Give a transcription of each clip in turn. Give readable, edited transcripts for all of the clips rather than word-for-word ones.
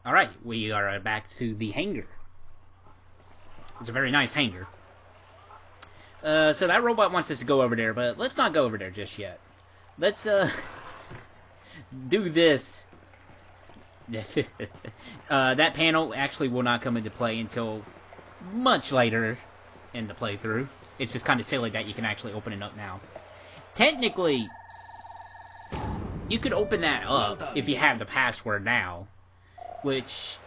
Alright, we are back to the hangar. It's a very nice hangar. So that robot wants us to go over there, but let's not go over there just yet. Let's, do this. That panel actually will not come into play until much later in the playthrough. It's just kind of silly that you can actually open it up now. Technically, you could open that up if you have the password now. Which,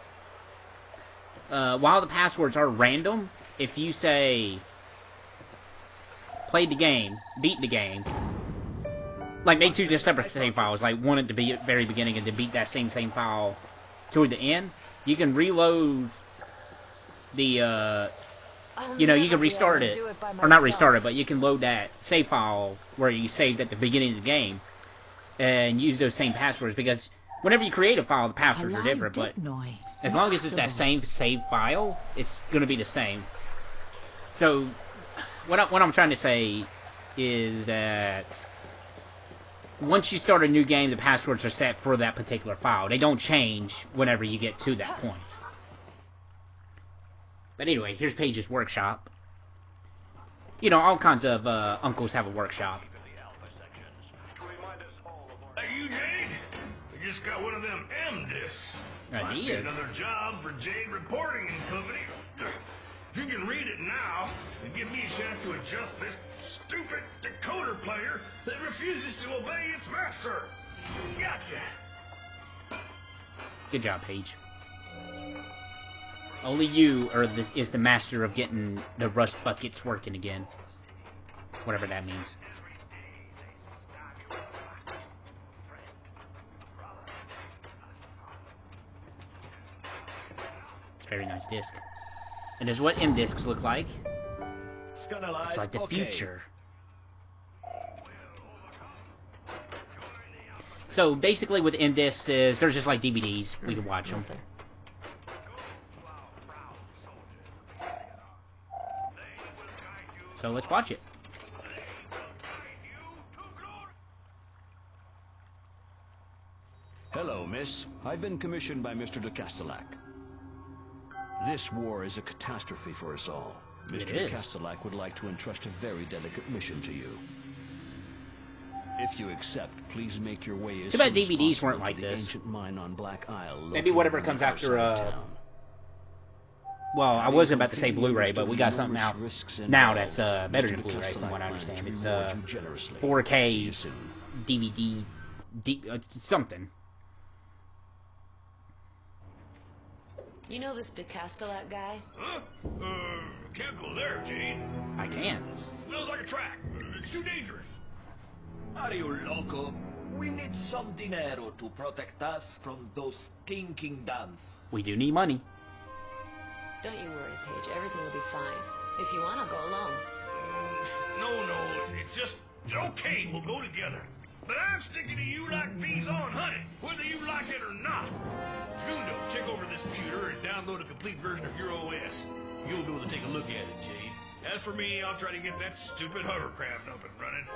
while the passwords are random, if you say, played the game, beat the game, like make two separate save files, like one at the very beginning and to beat that same file toward the end, you can reload the, you know, you can restart it, or not restart it, but you can load that save file where you saved at the beginning of the game and use those same passwords, because whenever you create a file, the passwords are different, but as long as it's that same save file, it's going to be the same. So, what I'm trying to say is that once you start a new game, the passwords are set for that particular file. They don't change whenever you get to that point. But anyway, here's Paige's workshop. You know, all kinds of uncles have a workshop. Hey, you, Jade? We just got one of them M discs. Might be another job for Jade Reporting and Company. If you can read it now, and give me a chance to adjust this stupid decoder player that refuses to obey its master. Gotcha. Good job, Paige. Only you is the master of getting the rust buckets working again. Whatever that means. It's a very nice disc. And this is what M discs look like. It's like the future. So basically with M discs is they're just like DVDs. We can watch them. So let's watch it. Hello, miss. I've been commissioned by Mr. de Castellac. This war is a catastrophe for us all. Mr. de Castellac would like to entrust a very delicate mission to you. If you accept, please make your way as too bad DVDs weren't like to the this. ancient mine on Black Isle. Maybe whatever comes after, well, I was about to say Blu-ray, but we got something out now that's better than Blu-ray from what I understand. It's 4K DVD, something. You know this de Castellac guy? Huh? Can't go there, Jade. I can. Smells like a track. It's too dangerous. Are you loco? We need some dinero to protect us from those stinking duns. We do need money. Don't you worry, Paige. Everything will be fine. If you want, I'll go alone. No. It's just... Okay, we'll go together. But I'm sticking to you like bees on honey, whether you like it or not. Segundo, check over this computer and download a complete version of your OS. You'll be able to take a look at it, Jade. As for me, I'll try to get that stupid hovercraft up and running.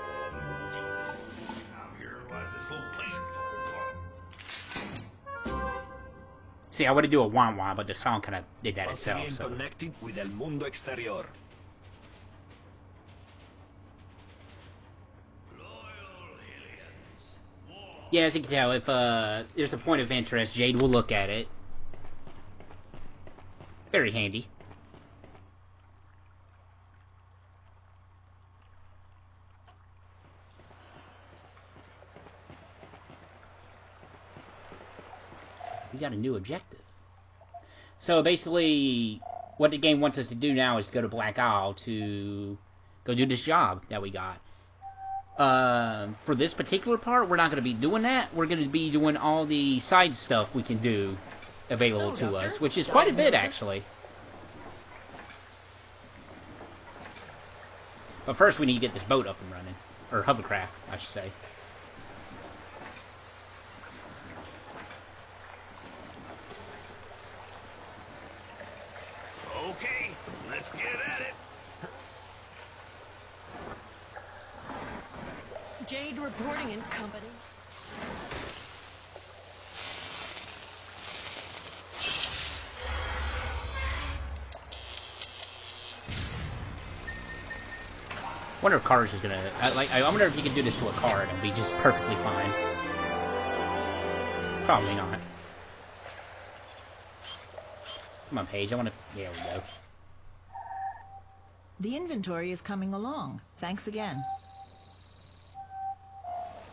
Now here lies this whole place. See, I would do a wah-wah, but the song kind of did that itself. So. Connected with el mundo exterior. Yeah, as you can tell, if there's a point of interest, Jade will look at it. Very handy. We got a new objective. So basically, what the game wants us to do now is to go to Black Isle to go do this job that we got. For this particular part, we're not going to be doing that. We're going to be doing all the side stuff we can do available to us, which is quite a bit, actually. But first, we need to get this boat up and running. Or hovercraft, I should say. Okay, let's get at it. Jade Reporting and Company. wonder if cars is gonna I wonder if you can do this to a car and it'll be just perfectly fine. Probably not. Come on, Paige. I want to. There we go. The inventory is coming along. Thanks again.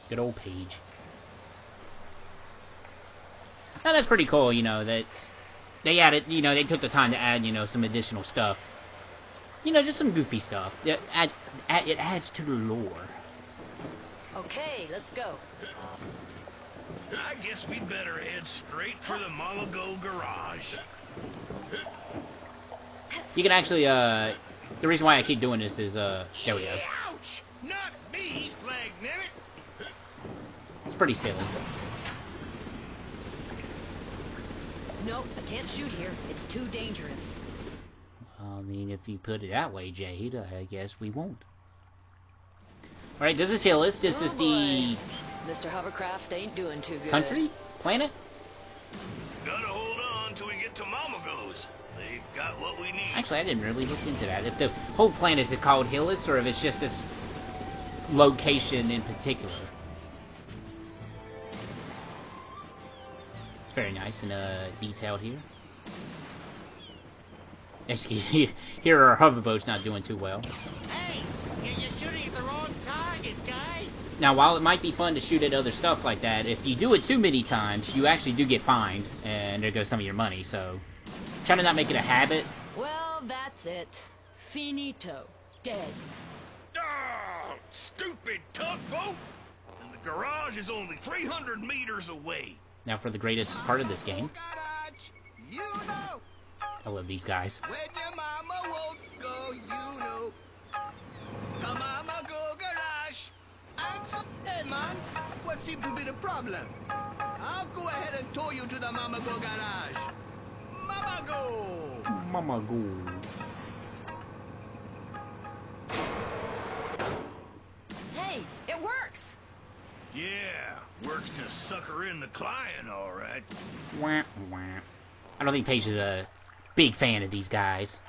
Good old Paige. Now that's pretty cool, you know, that they added, you know, they took the time to add, you know, some additional stuff. You know, just some goofy stuff. It adds to the lore. Okay, let's go. I guess we'd better head straight for the Malago garage. You can actually, the reason why I keep doing this is, there we go. Ouch! Not me, Flagnabbit! It's pretty silly. Nope, I can't shoot here. It's too dangerous. I mean, if you put it that way, Jade, I guess we won't. Alright, this is Hillis. This is the... Mr. Hovercraft ain't doing too good. Country? Planet? Gotta hold on till we get to Mamago's. They've got what we need. Actually, I didn't really look into that. If the whole planet is called Hillis, or if it's just this location in particular. It's very nice and detailed here. Here our hoverboat's not doing too well. Hey, you're shooting at the wrong target, guys. Now, while it might be fun to shoot at other stuff like that, if you do it too many times, you actually do get fined, and there goes some of your money, so try to not make it a habit. Well, that's it. Finito. Dead. Oh, stupid tugboat! And the garage is only 300 meters away. Now for the greatest part of this game. Garage, you know. I love these guys. When your mama won't go, you know. The mama go garage. Answer. Hey, man, what seems to be the problem? I'll go ahead and tow you to the mama go garage. Mama go. Mama go. Hey, it works. Yeah, works to sucker in the client, all right. Wah, wah. I don't think Paige is a big fan of these guys.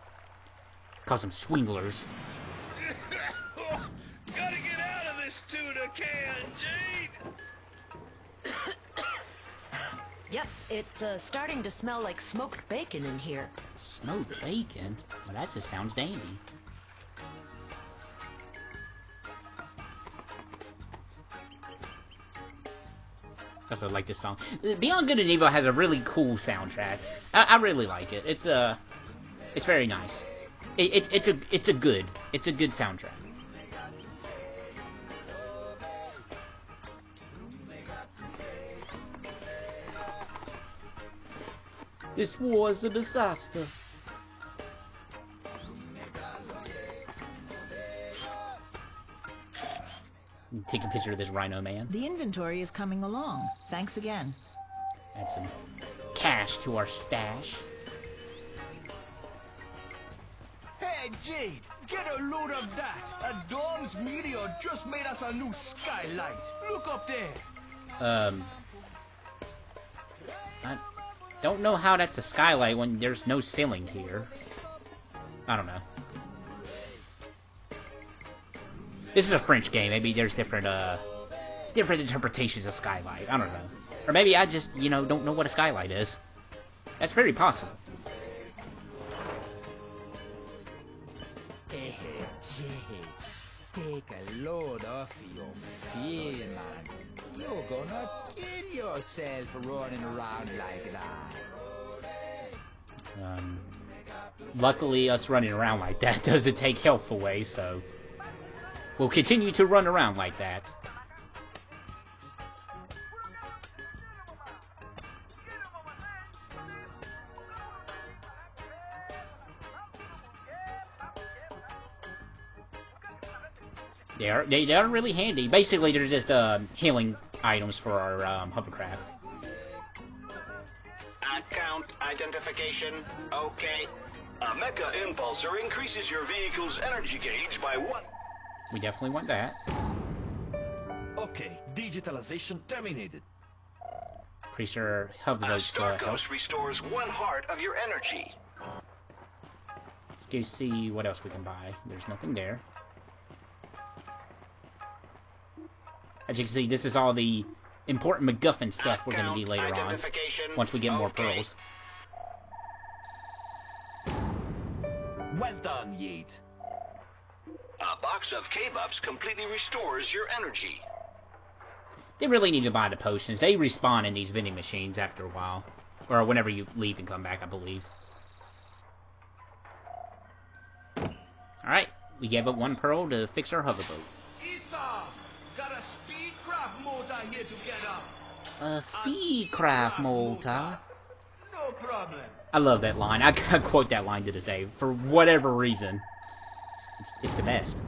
Calls them swinglers. Gotta get out of this tuna can, Jade! Yep, it's starting to smell like smoked bacon in here. Smoked bacon? Well, that just sounds dandy. I also like this song. Beyond Good and Evil has a really cool soundtrack. I really like it. It's very nice. It's a good soundtrack. This was a disaster. Take a picture of this rhino man. The inventory is coming along. Thanks again. Add some cash to our stash. Hey, Jade, get a load of that. A Dom's meteor just made us a new skylight. Look up there. I don't know how that's a skylight when there's no ceiling here. I don't know. This is a French game. Maybe there's different interpretations of skylight. I don't know. Or maybe I just, you know, don't know what a skylight is. That's very possible. Hey, Jade, take a load off your fear, man. You're gonna kill yourself running around like that. Luckily, us running around like that doesn't take health away, so we'll continue to run around like that. They are really handy. Basically, they're just healing items for our hovercraft. Account identification, okay. A Mecha Impulsor increases your vehicle's energy gauge by 1. We definitely want that. Okay, digitalization terminated. Increase our A hoverboat's Starghost health. restores 1 heart of your energy. Let's go see what else we can buy. There's nothing there. As you can see, this is all the important MacGuffin stuff we're going to need later on, once we get more pearls. Well done, Yeet. A box of K-Bups completely restores your energy. They really need to buy the potions. They respawn in these vending machines after a while. Or whenever you leave and come back, I believe. Alright, we gave up 1 pearl to fix our hoverboat. Esau, got a speedcraft motor here to get up. A speedcraft motor. No problem. I love that line. I quote that line to this day. For whatever reason. It's the best.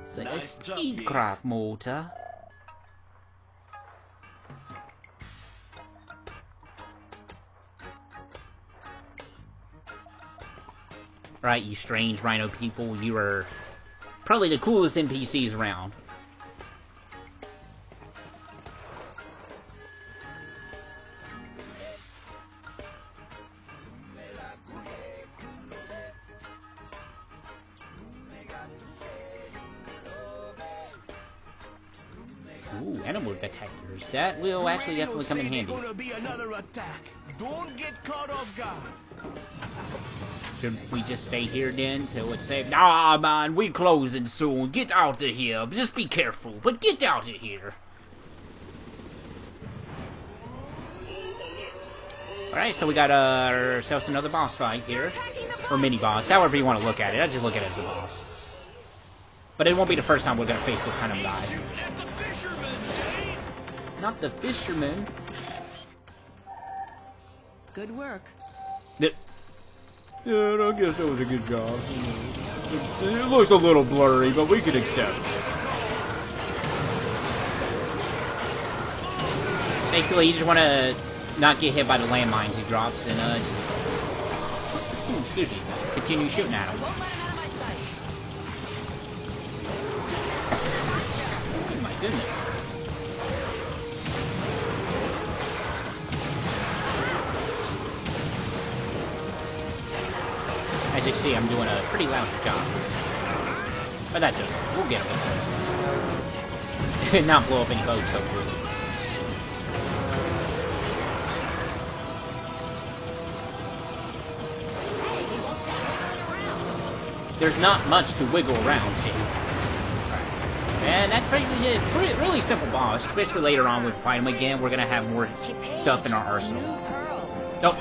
It's like Nice a job, speedcraft motor. Right, you strange rhino people. You are probably the coolest NPCs around. Ooh, animal detectors. That will actually definitely come in handy. Gonna be another attack. Don't get caught off guard. Should we just stay here then till it's safe? Nah, man, we closing soon. Get out of here. Just be careful, but get out of here. Alright, so we got ourselves another boss fight here. Or mini-boss, however you want to look at it. I just look at it as a boss. But it won't be the first time we're going to face this kind of guy. Not the fisherman. Good work. Yeah, I guess that was a good job. It looks a little blurry, but we can accept it. Basically, you just want to not get hit by the landmines he drops, and excuse me, continue shooting at him. Oh my goodness. As you can see, I'm doing a pretty lousy job. But that's okay. We'll get him. Not blow up any boats, hopefully. There's not much to wiggle around to. And that's basically it. Really simple boss. Especially later on when we fight him again, we're going to have more stuff in our arsenal. Nope.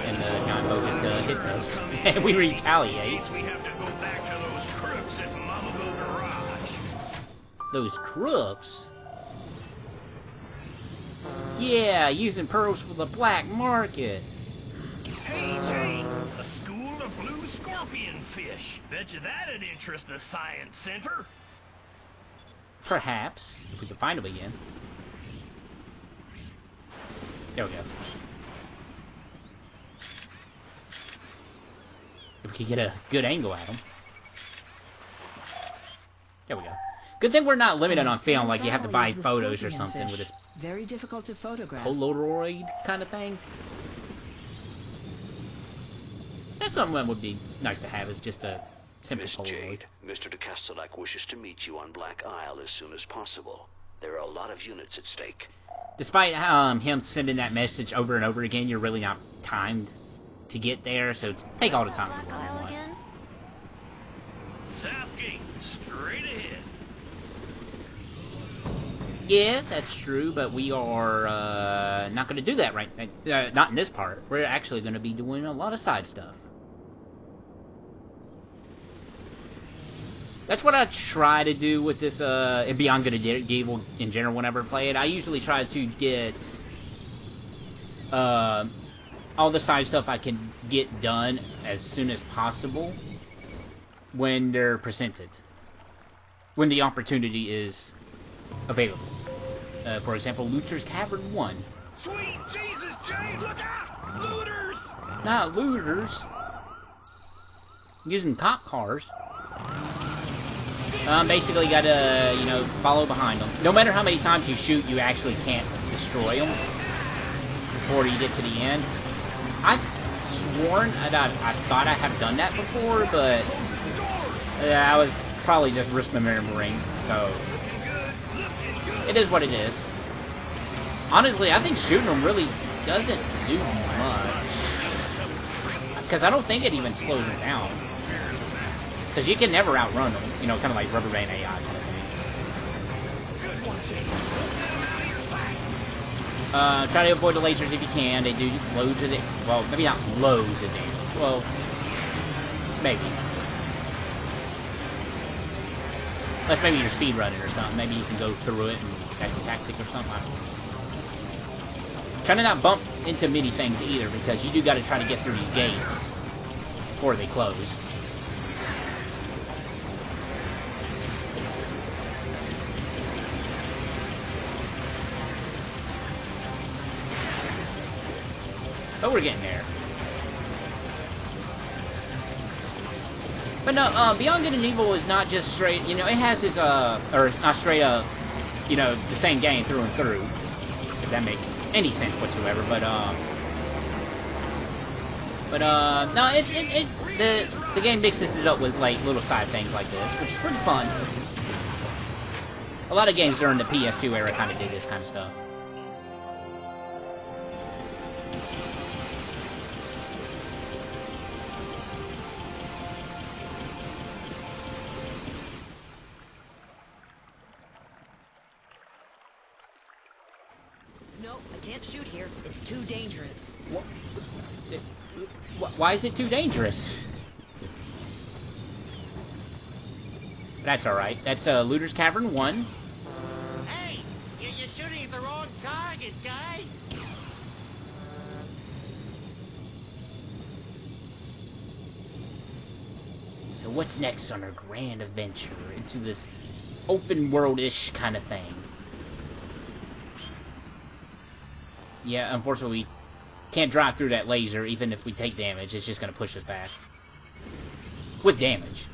And the giant boat just hits us. And we retaliate. We have to go back to those crooks at Mamabo Garage. Those crooks? Yeah, using pearls for the black market. Hey, Jane, a school of blue scorpion fish. Bet you that'd interest the Science Center. Perhaps, if we can find them again. There we go. If we could get a good angle at them. There we go. Good thing we're not limited on film, like you have to buy photos or something with this Very difficult to photograph. Polaroid kind of thing. That's something that would be nice to have, is just a simple Miss Polaroid. Jade, Mr. de Castellac wishes to meet you on Black Isle as soon as possible. There are a lot of units at stake. Despite him sending that message over and over again, you're really not timed to get there, so take all the time you want. South Gate, straight ahead. Yeah, that's true, but we are not going to do that right not in this part. We're actually going to be doing a lot of side stuff. That's what I try to do with this, and Beyond Good and Evil in general whenever I play it. I usually try to get all the side stuff I can get done as soon as possible when they're presented. When the opportunity is available. For example, Luther's Tavern 1. Sweet Jesus, Jade, look out! Looters! Not looters. Using cop cars. Basically gotta, follow behind them. No matter how many times you shoot, you actually can't destroy them before you get to the end. I've sworn that I thought I have done that before, but I was probably just misremembering, so it is what it is. Honestly, I think shooting them really doesn't do much. Because I don't think it even slows them down. Because you can never outrun them. You know, kind of like rubber band AI kind of thing. Try to avoid the lasers if you can. They do loads of it. Well, maybe not loads of damage. Well, maybe. Unless maybe you're speed running or something. Maybe you can go through it and that's a tactic or something. I don't know. Try to not bump into many things either, because you do got to try to get through these gates before they close. But we're getting there. But no, Beyond Good and Evil is not just straight, you know, it has its, or not straight up, you know, the same game through and through, if that makes any sense whatsoever, but no, the game mixes it up with, like, little side things like this, which is pretty fun. A lot of games during the PS2 era kind of did this kind of stuff. No, I can't shoot here. It's too dangerous. Why is it too dangerous? That's alright. That's Looter's Cavern 1. Hey! You're shooting at the wrong target, guys! So what's next on our grand adventure into this open world-ish kind of thing? Yeah, unfortunately, we can't drive through that laser, even if we take damage. It's just going to push us back. With damage.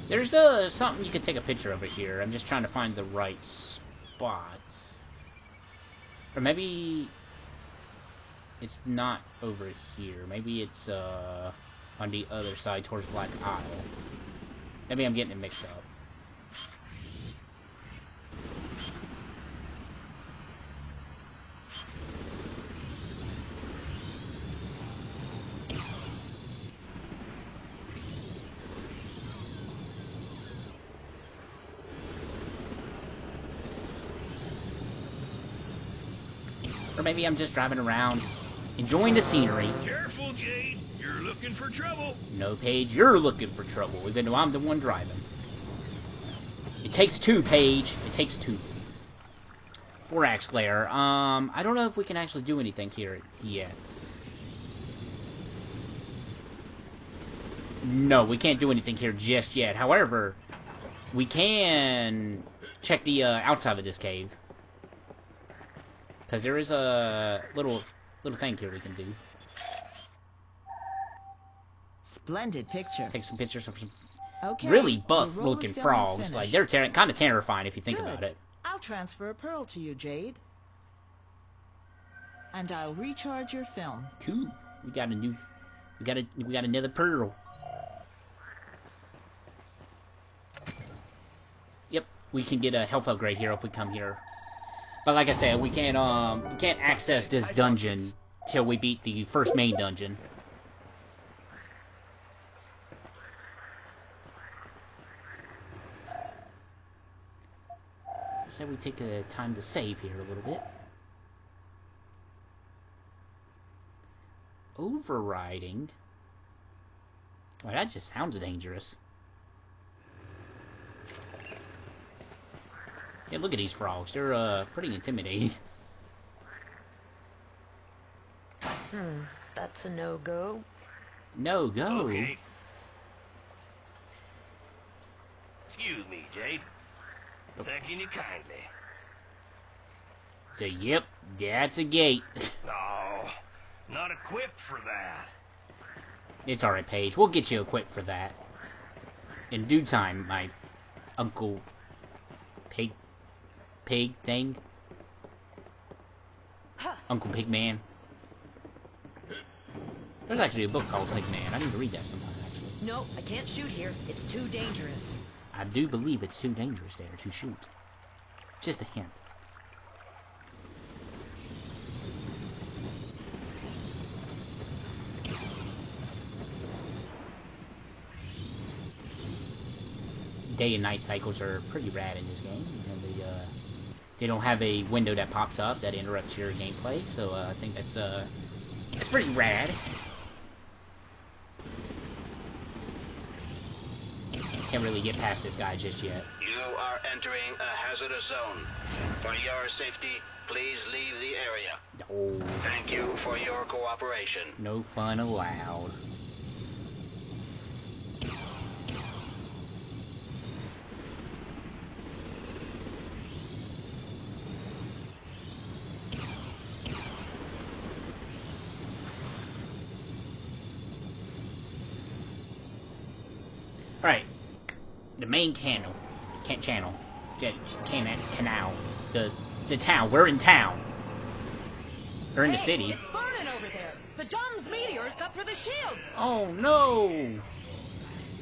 There's something you can take a picture over here. I'm just trying to find the right spot. Or maybe it's not over here. Maybe it's on the other side towards Black Isle. Maybe I'm getting it mixed up. Or maybe I'm just driving around, enjoying the scenery. Careful, Jade. You're looking for trouble. No, Paige, you're looking for trouble, even though I'm the one driving. It takes two, Paige. It takes two. 4-axe glare. I don't know if we can actually do anything here yet. No, we can't do anything here just yet. However, we can check the outside of this cave. Because there is a little thing here we can do. Splendid picture. Take some pictures of some Okay, really buff the roll looking of film is frogs. Like, finished. they're kind of terrifying if you think Good. about it. I'll transfer a pearl to you, Jade. And I'll recharge your film. Cool. We got a new. We got another pearl. Yep, we can get a health upgrade here if we come here. But like I said, we can't access this dungeon till we beat the first main dungeon. So we take the time to save here a little bit. Overriding. Well, that just sounds dangerous. Yeah, look at these frogs. They're pretty intimidating. That's a no-go. No-go? Okay. Excuse me, Jade. Thanking you kindly. So, yep, that's a gate. No, not equipped for that. It's alright, Paige. We'll get you equipped for that. In due time, my Uncle Pig thing. Uncle Pigman. There's actually a book called Pigman. I need to read that sometime, actually. No, I can't shoot here. It's too dangerous. I do believe it's too dangerous there to shoot. Just a hint. Day and night cycles are pretty rad in this game, and they don't have a window that pops up that interrupts your gameplay, so I think that's pretty rad. Can't really get past this guy just yet. You are entering a hazardous zone. For your safety, please leave the area. Oh. Thank you for your cooperation. No fun allowed. Alright, the main canal, the town, we're in town. We're in the city. It's burning over there. The Dunn's meteors cut through the shields. Oh no!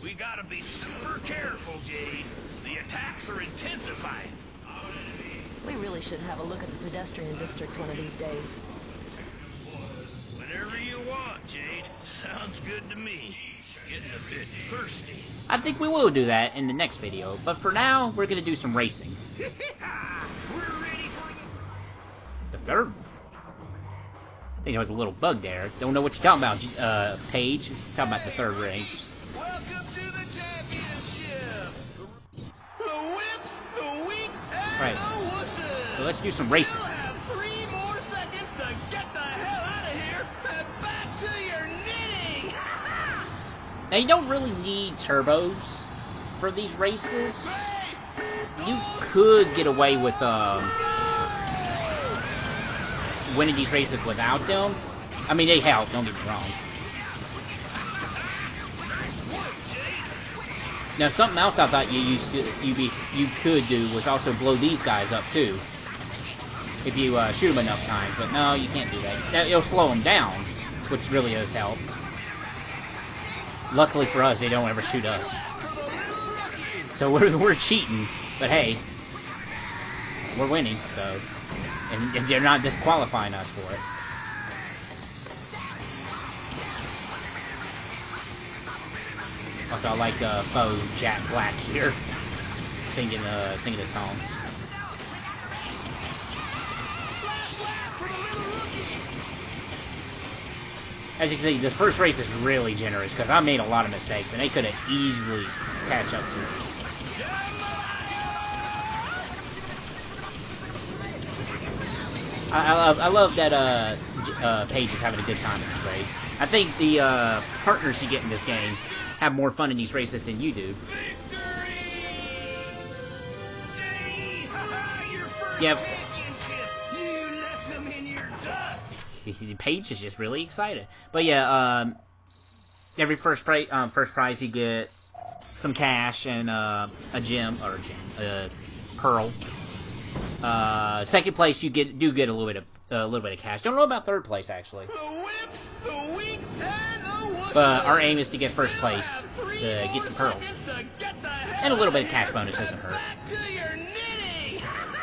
We gotta be super careful, Jade. The attacks are intensifying. We really should have a look at the pedestrian district one of these days. Whenever you want, Jade. Sounds good to me. Getting a bit thirsty. I think we will do that in the next video, but for now, we're gonna do some racing. We're ready for The third? I think there was a little bug there. Don't know what you're talking about, Paige. Talking about the third race. Welcome to the championship. The whips, the weak, and Right. the wusses. So let's do some racing. You'll have 3 more seconds to get the hell out of here and back to your knitting. Now, you don't really need turbos for these races. You could get away with winning these races without them. I mean, they help, don't get me wrong. Now, something else I thought you could do was also blow these guys up too, if you shoot them enough times. But no, you can't do that. It'll slow them down, which really does help. Luckily for us, they don't ever shoot us. So we're cheating, but hey, we're winning. So, and they're not disqualifying us for it. Also, I like Faux Jack Black here singing a song. As you can see, this first race is really generous because I made a lot of mistakes and they could have easily catch up to me. I love that Paige is having a good time in this race. I think the partners you get in this game have more fun in these races than you do. Yeah. Paige is just really excited. But yeah, every first prize you get some cash and a pearl. Second place you do get a little bit of cash. Don't know about third place actually. But our aim is to get first place to get some pearls. And a little bit of cash bonus doesn't hurt.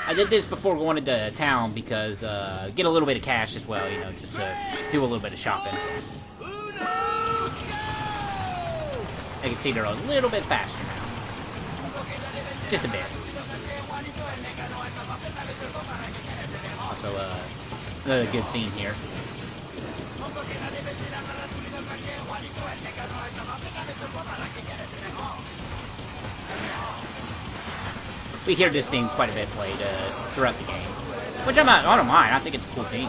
I did this before going into town because get a little bit of cash as well, you know, just to do a little bit of shopping. I can see they're a little bit faster now. Just a bit. Also, another good theme here. We hear this theme quite a bit played throughout the game, which I don't mind. I think it's a cool theme.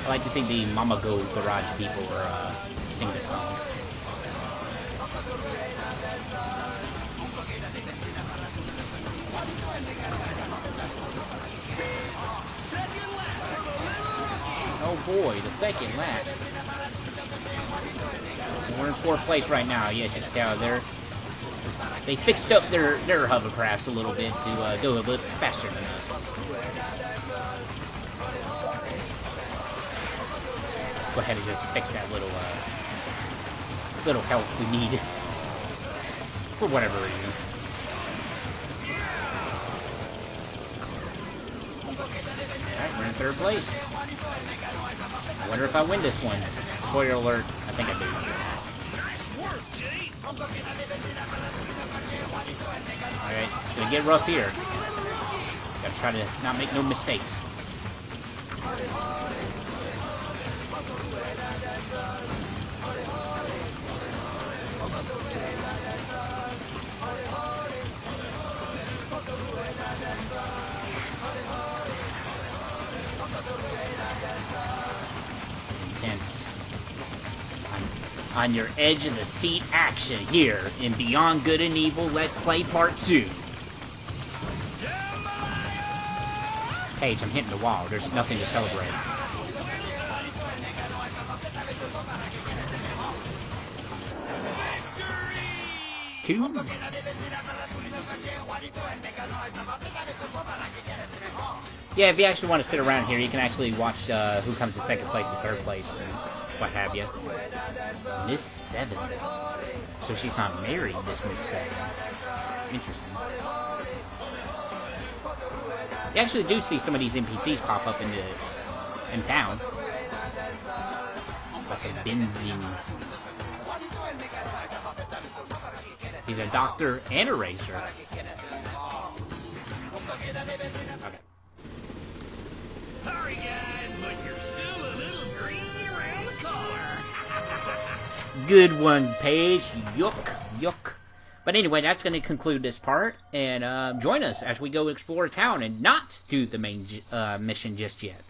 I like to think the Mama Go Garage people were singing this song. Oh boy, the second lap. We're in fourth place right now. Yes, you can tell they fixed up their hovercrafts a little bit to go a bit faster than us. Go ahead and just fix that little little help we need. For whatever reason. Alright, we're in third place. I wonder if I win this one. Spoiler alert, I think I do. Alright, it's gonna get rough here. Gotta try to not make no mistakes. Intense. On your edge of the seat action here in Beyond Good and Evil Let's Play Part 2. Paige, I'm hitting the wall. There's nothing to celebrate. Two. Yeah, if you actually want to sit around here, you can actually watch who comes in second place and third place and what have you. Miss Seven. So she's not married, this Miss Seven. Interesting. You actually do see some of these NPCs pop up in town. Like a benzene. He's a doctor and a racer. Okay. Sorry, guys, but you're still a little green around the collar. Good one, Paige. Yuck. But anyway, that's going to conclude this part. And join us as we go explore town and not do the main mission just yet.